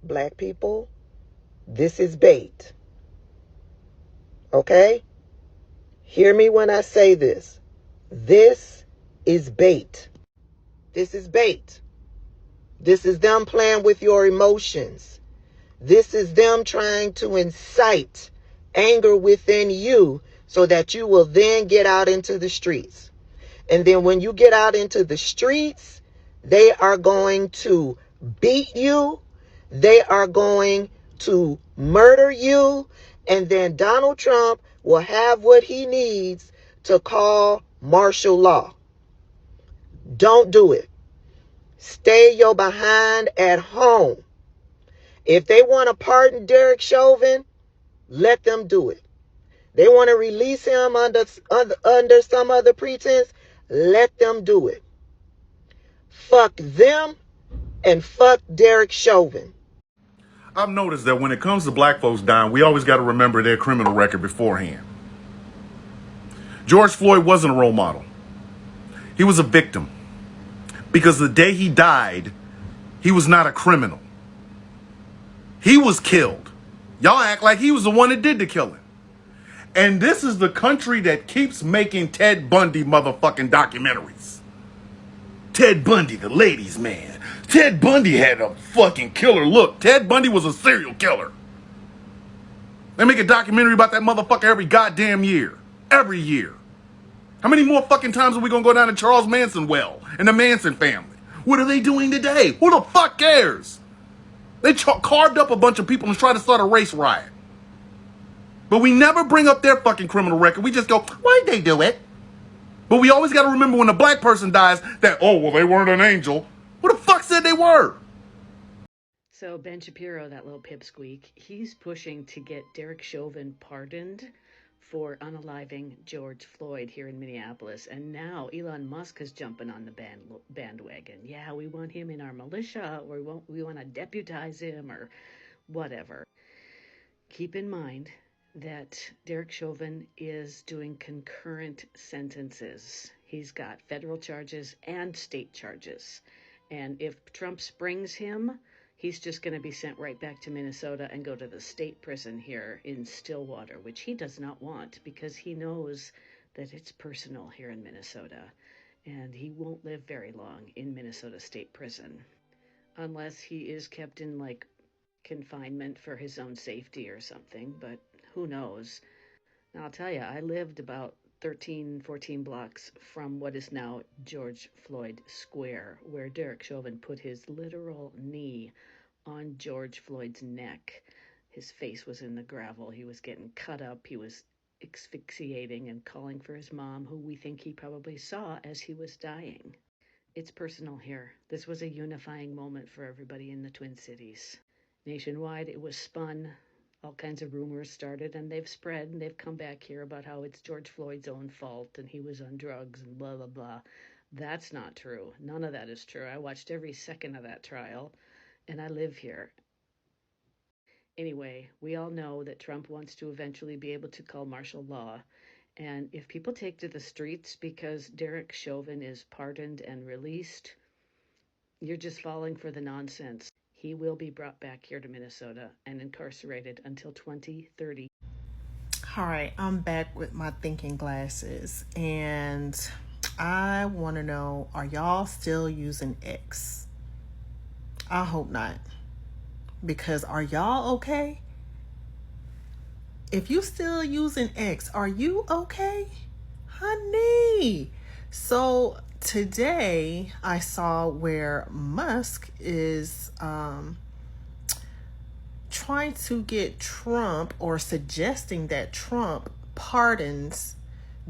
Black people, this is bait. Okay? Hear me when I say this. This is bait. This is bait. This is them playing with your emotions. This is them trying to incite anger within you so that you will then get out into the streets. And then when you get out into the streets, they are going to beat you. They are going to murder you. And then Donald Trump will have what he needs to call martial law. Don't do it. Stay your behind at home. If they want to pardon Derek Chauvin, let them do it. They want to release him under some other pretense, let them do it. Fuck them and fuck Derek Chauvin. I've noticed that when it comes to black folks dying, we always got to remember their criminal record beforehand. George Floyd wasn't a role model. He was a victim. Because the day he died, he was not a criminal. He was killed. Y'all act like he was the one that did the killing. And this is the country that keeps making Ted Bundy motherfucking documentaries. Ted Bundy, the ladies' man. Ted Bundy had a fucking killer look. Ted Bundy was a serial killer. They make a documentary about that motherfucker every goddamn year. Every year. How many more fucking times are we gonna go down to Charles Manson well and the Manson family? What are they doing today? Who the fuck cares? They carved up a bunch of people and tried to start a race riot. But we never bring up their fucking criminal record. We just go, why'd they do it? But we always got to remember when a black person dies that, oh, well, they weren't an angel. Who the fuck said they were? So Ben Shapiro, that little pipsqueak, he's pushing to get Derek Chauvin pardoned for unaliving George Floyd here in Minneapolis. And now Elon Musk is jumping on the bandwagon. Yeah, we want him in our militia, or we want to deputize him, or whatever. Keep in mind that Derek Chauvin is doing concurrent sentences. He's got federal charges and state charges. And if Trump springs him, he's just going to be sent right back to Minnesota and go to the state prison here in Stillwater, which he does not want because he knows that it's personal here in Minnesota. And he won't live very long in Minnesota State Prison unless he is kept in like confinement for his own safety or something, but who knows. Now, I'll tell you, I lived about 14 blocks from what is now George Floyd Square, where Derek Chauvin put his literal knee on George Floyd's neck. His face was in the gravel. He was getting cut up. He was asphyxiating and calling for his mom, who we think he probably saw as he was dying. It's personal here. This was a unifying moment for everybody in the Twin Cities. Nationwide, it was spun. All kinds of rumors started, and they've spread, and they've come back here about how it's George Floyd's own fault, and he was on drugs, and blah, blah, blah. That's not true. None of that is true. I watched every second of that trial, and I live here. Anyway, we all know that Trump wants to eventually be able to call martial law, and if people take to the streets because Derek Chauvin is pardoned and released, you're just falling for the nonsense. He will be brought back here to Minnesota and incarcerated until 2030. All right, I'm back with my thinking glasses, and I want to know, are y'all still using X? I hope not, because are y'all okay? If you still using X, are you okay? Honey. So today I saw where Musk is trying to get Trump, or suggesting that Trump pardons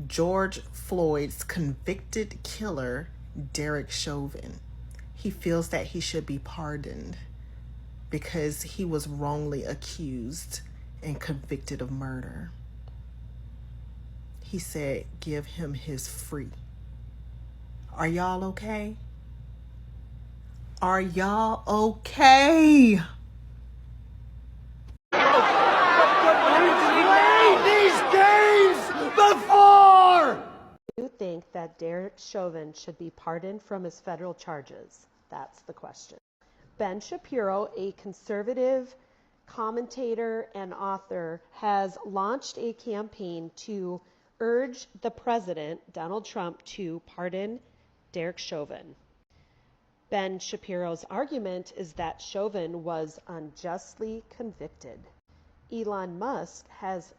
George Floyd's convicted killer, Derek Chauvin. He feels that he should be pardoned because he was wrongly accused and convicted of murder. He said, give him his free. Are y'all okay? Are y'all okay? Play these games before! think that Derek Chauvin should be pardoned from his federal charges? That's the question. Ben Shapiro, a conservative commentator and author, has launched a campaign to urge the president, Donald Trump, to pardon Derek Chauvin. Ben Shapiro's argument is that Chauvin was unjustly convicted. Elon Musk has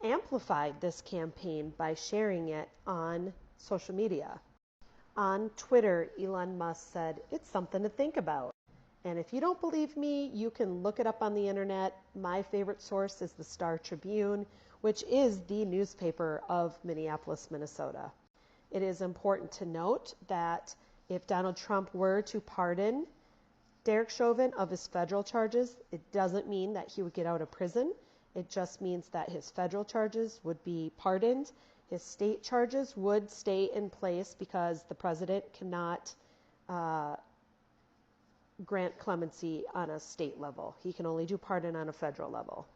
amplified this campaign by sharing it on social media. On Twitter, Elon Musk said, "It's something to think about." And if you don't believe me, you can look it up on the internet. My favorite source is the Star Tribune, which is the newspaper of Minneapolis, Minnesota. It is important to note that if Donald Trump were to pardon Derek Chauvin of his federal charges, it doesn't mean that he would get out of prison. It just means that his federal charges would be pardoned. His state charges would stay in place because the president cannot grant clemency on a state level. He can only do pardon on a federal level.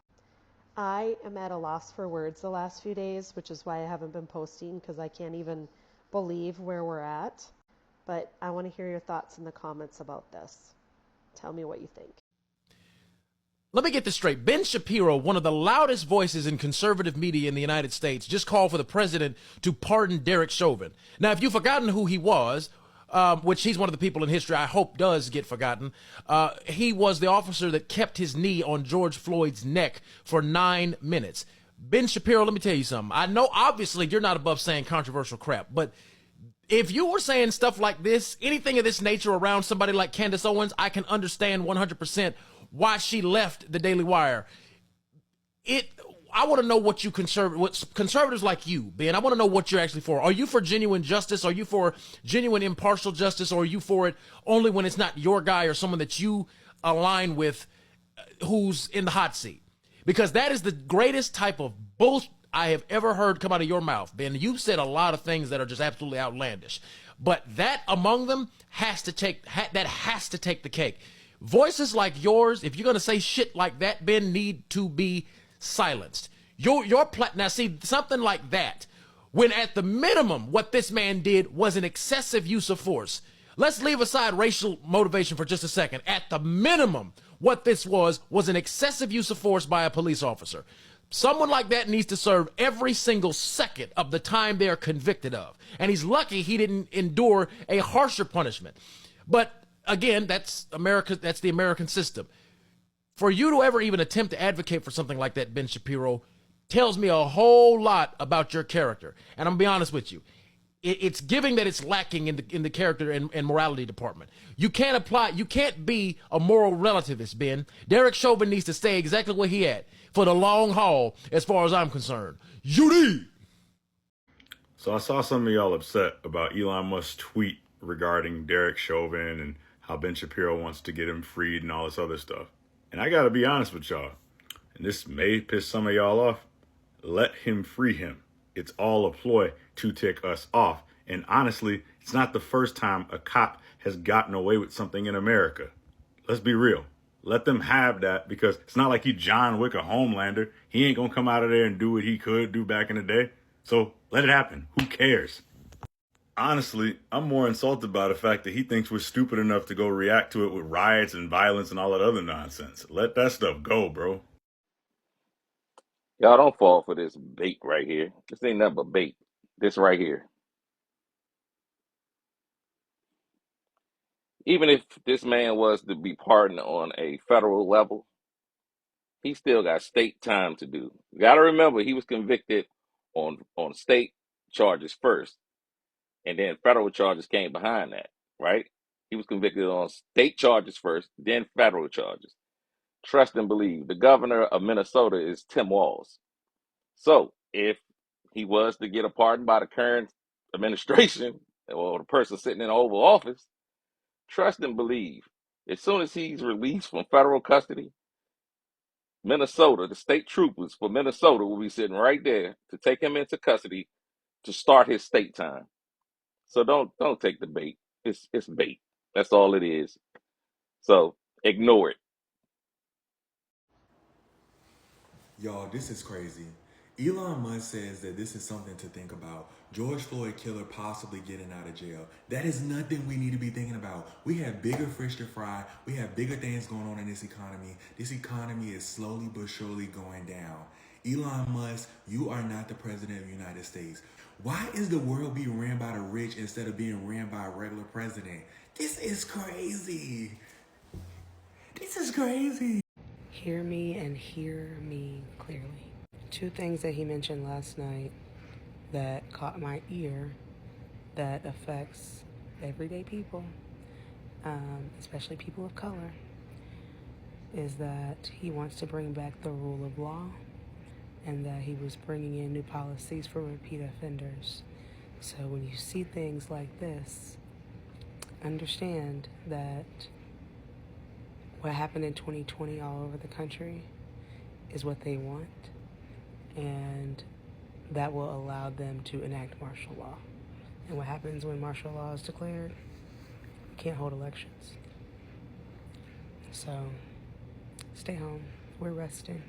I am at a loss for words the last few days, which is why I haven't been posting, because I can't even believe where we're at. But I want to hear your thoughts in the comments about this. Tell me what you think. Let me get this straight. Ben Shapiro, one of the loudest voices in conservative media in the United States, just called for the president to pardon Derek Chauvin. Now, if you've forgotten who he was, which he's one of the people in history I hope does get forgotten, he was the officer that kept his knee on George Floyd's neck for 9 minutes. Ben Shapiro, let me tell you something. I know, obviously, you're not above saying controversial crap, but if you were saying stuff like this, anything of this nature around somebody like Candace Owens, I can understand 100% why she left the Daily Wire. I want to know what conservatives like you, Ben, I want to know what you're actually for. Are you for genuine justice? Are you for genuine impartial justice? Or are you for it only when it's not your guy or someone that you align with who's in the hot seat? Because that is the greatest type of bullshit I have ever heard come out of your mouth, Ben. You've said a lot of things that are just absolutely outlandish, but that among them has to take the cake. Voices like yours, if you're going to say shit like that, Ben, need to be silenced. Now see, something like that, when at the minimum what this man did was an excessive use of force. Let's leave aside racial motivation for just a second. At the minimum, what this was an excessive use of force by a police officer. Someone like that needs to serve every single second of the time they are convicted of. And he's lucky he didn't endure a harsher punishment. But again, that's America. That's the American system. For you to ever even attempt to advocate for something like that, Ben Shapiro, tells me a whole lot about your character. And I'm gonna be honest with you. It's giving that it's lacking in the character and morality department. You can't be a moral relativist, Ben. Derek Chauvin needs to stay exactly where he at for the long haul, as far as I'm concerned. Judy! So I saw some of y'all upset about Elon Musk's tweet regarding Derek Chauvin and how Ben Shapiro wants to get him freed and all this other stuff. And I gotta be honest with y'all, and this may piss some of y'all off, let him free him. It's all a ploy to tick us off. And honestly, it's not the first time a cop has gotten away with something in America. Let's be real. Let them have that, because it's not like he John Wick or Homelander. He ain't gonna come out of there and do what he could do back in the day. So let it happen. Who cares? Honestly, I'm more insulted by the fact that he thinks we're stupid enough to go react to it with riots and violence and all that other nonsense. Let that stuff go, bro. Y'all don't fall for this bait right here. This ain't nothing but bait. This right here. Even if this man was to be pardoned on a federal level, he still got state time to do. You got to remember, he was convicted on state charges first, and then federal charges came behind that, right? He was convicted on state charges first, then federal charges. Trust and believe. The governor of Minnesota is Tim Walz. So if he was to get a pardon by the current administration or the person sitting in the Oval Office, trust and believe. As soon as he's released from federal custody, Minnesota, the state troopers for Minnesota will be sitting right there to take him into custody to start his state time. So don't take the bait. It's bait. That's all it is. So ignore it. Y'all, this is crazy. Elon Musk says that this is something to think about. George Floyd killer possibly getting out of jail. That is nothing we need to be thinking about. We have bigger fish to fry. We have bigger things going on in this economy. This economy is slowly but surely going down. Elon Musk, you are not the president of the United States. Why is the world being ran by the rich instead of being ran by a regular president? This is crazy. This is crazy. Hear me and hear me clearly. Two things that he mentioned last night that caught my ear that affects everyday people, especially people of color, is that he wants to bring back the rule of law and that he was bringing in new policies for repeat offenders. So when you see things like this, understand that what happened in 2020 all over the country is what they want, and that will allow them to enact martial law. And what happens when martial law is declared? You can't hold elections. So stay home. We're resting.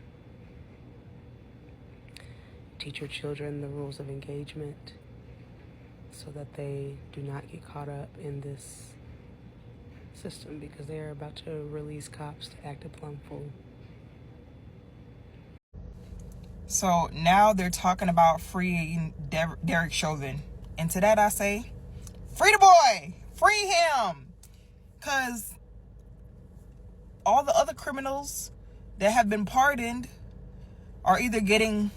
Teach your children the rules of engagement so that they do not get caught up in this system, because they're about to release cops to act a plumb fool. So now they're talking about freeing Derek Chauvin. And to that I say, free the boy! Free him! Because all the other criminals that have been pardoned are either getting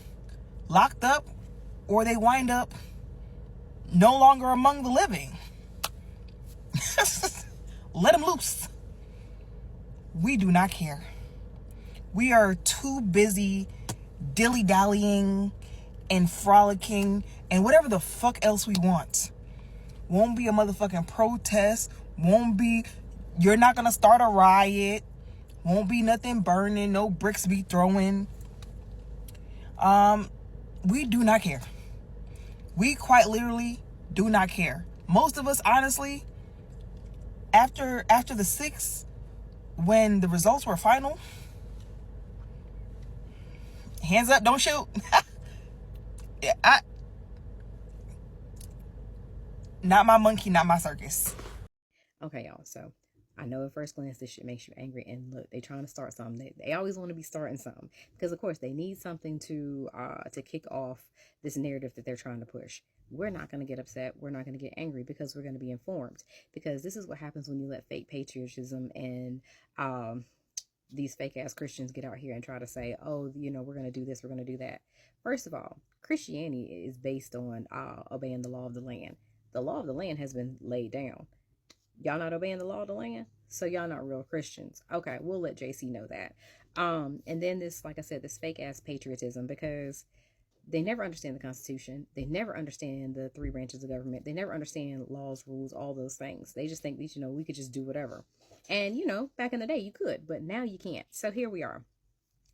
locked up or they wind up no longer among the living. Let him loose. We do not care. We are too busy dilly-dallying and frolicking and whatever the fuck else we want. Won't be a motherfucking protest. Won't be, you're not gonna start a riot. Won't be nothing burning, no bricks be throwing. We do not care. We quite literally do not care. Most of us, honestly, after the 6th, when the results were final, hands up, don't shoot. Not my monkey, not my circus. Okay, y'all, so I know at first glance this shit makes you angry, and look, they trying to start something. They always want to be starting something, because of course they need something to kick off this narrative that they're trying to push. We're not going to get upset. We're not going to get angry, because we're going to be informed, because this is what happens when you let fake patriotism and these fake ass Christians get out here and try to say, oh, you know, we're going to do this, we're going to do that. First of all, Christianity is based on obeying the law of the land. The law of the land has been laid down. Y'all not obeying the law of the land? So y'all not real Christians. Okay, we'll let JC know that. And then this, like I said, this fake ass patriotism, because they never understand the Constitution. They never understand the 3 branches of government. They never understand laws, rules, all those things. They just think that, you know, we could just do whatever. And, you know, back in the day you could, but now you can't. So here we are.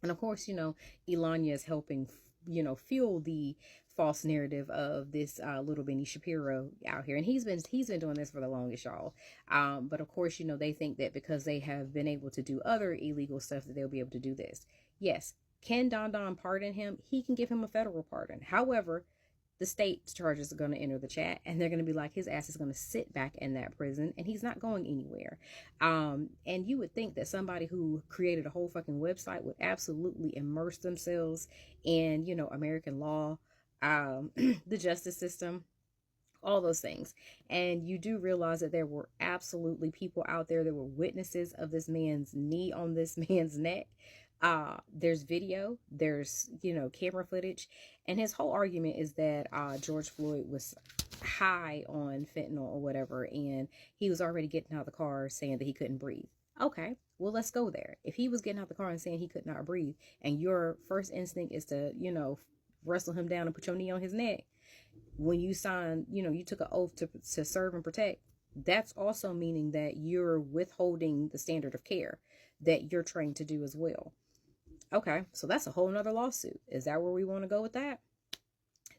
And of course, you know, Elanya is helping, you know, fuel the false narrative of this little Benny Shapiro out here. And he's been doing this for the longest, y'all. But of course, you know, they think that because they have been able to do other illegal stuff that they'll be able to do this. Yes. Can Don pardon him? He can give him a federal pardon. However, the state charges are going to enter the chat, and they're going to be like, his ass is going to sit back in that prison and he's not going anywhere. And you would think that somebody who created a whole fucking website would absolutely immerse themselves in, you know, American law, the justice system, all those things. And you do realize that there were absolutely people out there that were witnesses of this man's knee on this man's neck. There's video, there's, you know, camera footage, and his whole argument is that George Floyd was high on fentanyl or whatever, and he was already getting out of the car saying that he couldn't breathe. Okay, well, let's go there. If he was getting out of the car and saying he could not breathe, and your first instinct is to, you know, wrestle him down and put your knee on his neck, when you signed, you know, you took an oath to serve and protect, that's also meaning that you're withholding the standard of care that you're trained to do as well. Okay, so that's a whole nother lawsuit. Is that where we want to go with that?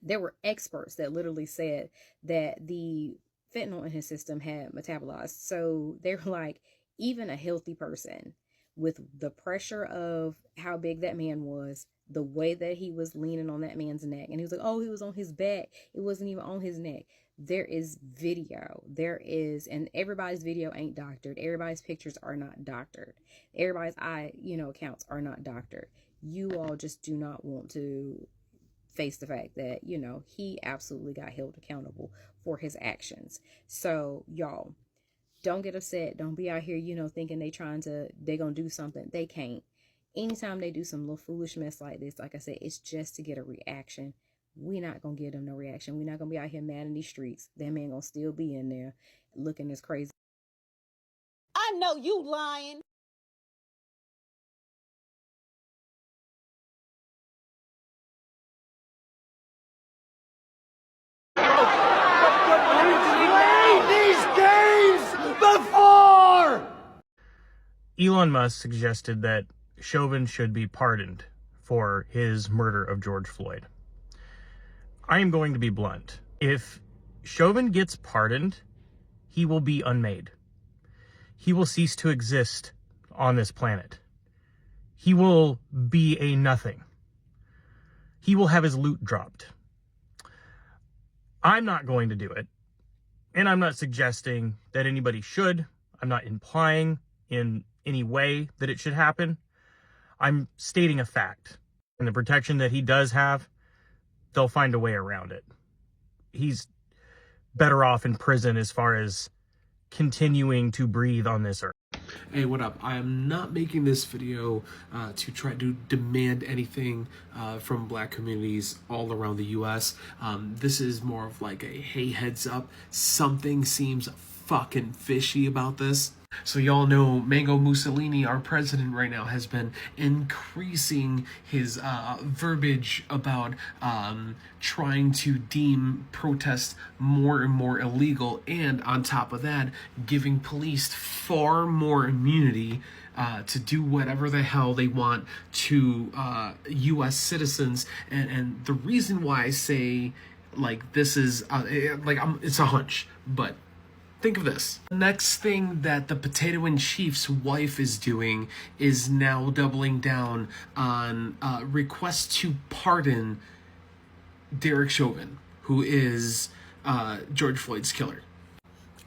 There were experts that literally said that the fentanyl in his system had metabolized. So they were like, even a healthy person with the pressure of how big that man was, the way that he was leaning on that man's neck, and he was like, oh, he was on his back. It wasn't even on his neck. There is video. There is, and everybody's video ain't doctored. Everybody's pictures are not doctored. Everybody's accounts are not doctored. You all just do not want to face the fact that, he absolutely got held accountable for his actions. So y'all, don't get upset. Don't be out here, thinking they gonna do something. They can't. Anytime they do some little foolish mess like this, like I said, it's just to get a reaction. We're not gonna give them no reaction. We're not gonna be out here mad in these streets. That man gonna still be in there looking as crazy. I know you lying. Elon Musk suggested that Chauvin should be pardoned for his murder of George Floyd. I am going to be blunt. If Chauvin gets pardoned, he will be unmade. He will cease to exist on this planet. He will be a nothing. He will have his loot dropped. I'm not going to do it, and I'm not suggesting that anybody should. I'm not implying in any way that it should happen. I'm stating a fact. And the protection that he does have, they'll find a way around it. He's better off in prison as far as continuing to breathe on this earth. Hey, what up? I am not making this video to try to demand anything from black communities all around the U.S. This is more of like a, hey, heads up, something seems fucking fishy about this. So y'all know Mango Mussolini, our president right now, has been increasing his verbiage about trying to deem protests more and more illegal, and on top of that, giving police far more immunity to do whatever the hell they want to U.S. citizens. And the reason why I say, like, this is, it's a hunch, but think of this. The next thing that the potato and chief's wife is doing is now doubling down on requests to pardon Derek Chauvin, who is George Floyd's killer.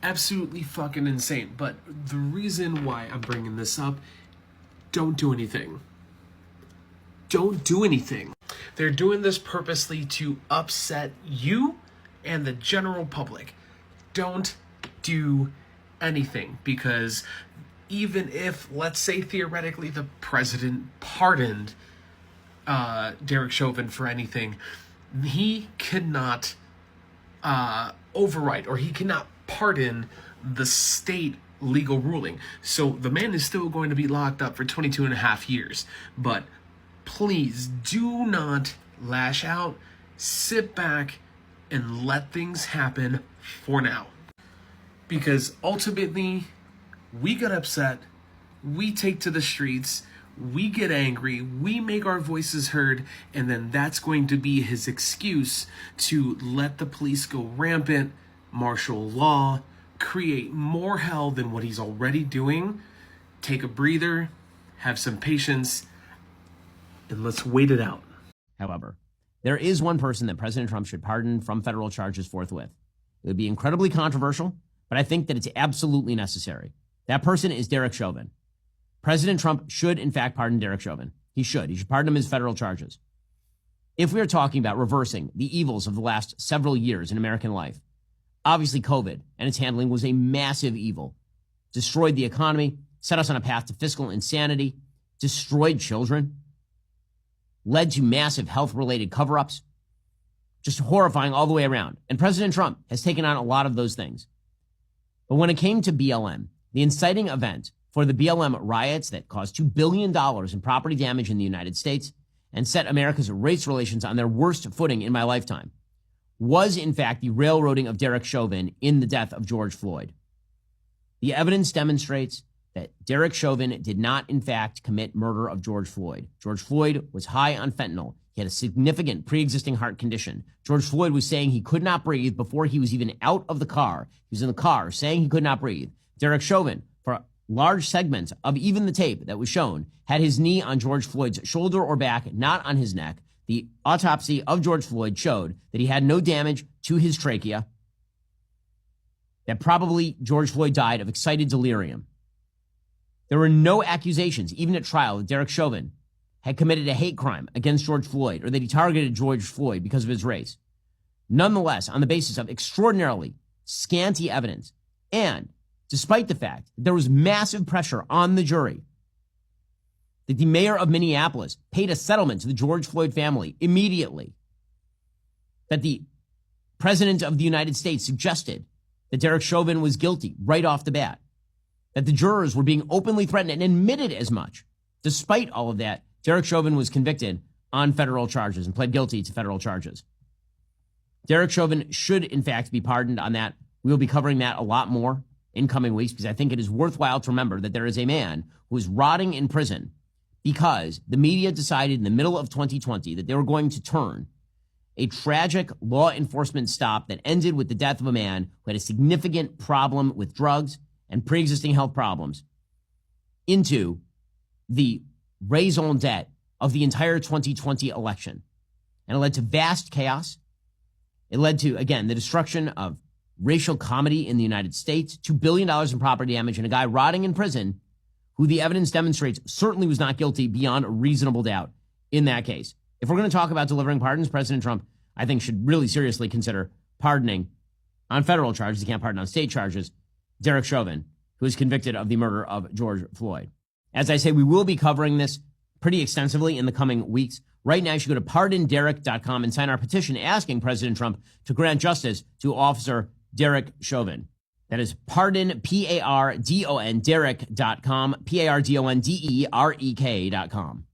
Absolutely fucking insane. But the reason why I'm bringing this up, don't do anything. Don't do anything. They're doing this purposely to upset you and the general public. Don't do anything, because even if, let's say theoretically, the president pardoned Derek Chauvin for anything, he could not override, or he cannot pardon the state legal ruling. So the man is still going to be locked up for 22 and a half years. But please do not lash out. Sit back and let things happen for now. Because ultimately, we get upset, we take to the streets, we get angry, we make our voices heard, and then that's going to be his excuse to let the police go rampant, martial law, create more hell than what he's already doing. Take a breather, have some patience, and let's wait it out. However, there is one person that President Trump should pardon from federal charges forthwith. It would be incredibly controversial, but I think that it's absolutely necessary. That person is Derek Chauvin. President Trump should, in fact, pardon Derek Chauvin. He should. He should pardon him his federal charges. If we are talking about reversing the evils of the last several years in American life, obviously COVID and its handling was a massive evil. Destroyed the economy, set us on a path to fiscal insanity, destroyed children, led to massive health-related cover-ups, just horrifying all the way around. And President Trump has taken on a lot of those things. But when it came to BLM, the inciting event for the BLM riots that caused $2 billion in property damage in the United States and set America's race relations on their worst footing in my lifetime, was in fact the railroading of Derek Chauvin in the death of George Floyd. The evidence demonstrates that Derek Chauvin did not in fact commit murder of George Floyd. George Floyd was high on fentanyl. He had a significant pre-existing heart condition. George Floyd was saying he could not breathe before he was even out of the car. He was in the car saying he could not breathe. Derek Chauvin, for large segments of even the tape that was shown had his knee on George Floyd's shoulder or back, not on his neck. The autopsy of George Floyd showed that he had no damage to his trachea, that probably George Floyd died of excited delirium. There were no accusations, even at trial, that Derek Chauvin had committed a hate crime against George Floyd or that he targeted George Floyd because of his race. Nonetheless, on the basis of extraordinarily scanty evidence, and despite the fact that there was massive pressure on the jury, that the mayor of Minneapolis paid a settlement to the George Floyd family immediately, that the president of the United States suggested that Derek Chauvin was guilty right off the bat, that the jurors were being openly threatened and admitted as much. Despite all of that, Derek Chauvin was convicted on federal charges and pled guilty to federal charges. Derek Chauvin should, in fact, be pardoned on that. We will be covering that a lot more in coming weeks because I think it is worthwhile to remember that there is a man who is rotting in prison because the media decided in the middle of 2020 that they were going to turn a tragic law enforcement stop that ended with the death of a man who had a significant problem with drugs and pre-existing health problems into the raison d'etre of the entire 2020 election. And it led to vast chaos. It led to, again, the destruction of racial comedy in the United States, $2 billion in property damage, and a guy rotting in prison who the evidence demonstrates certainly was not guilty beyond a reasonable doubt in that case. If we're going to talk about delivering pardons, President Trump, I think, should really seriously consider pardoning on federal charges. He can't pardon on state charges Derek Chauvin, who is convicted of the murder of George Floyd. As I say, we will be covering this pretty extensively in the coming weeks. Right now, you should go to pardonderek.com and sign our petition asking President Trump to grant justice to Officer Derek Chauvin. That is pardon, P-A-R-D-O-N, Derek.com, P-A-R-D-O-N-D-E-R-E-K.com.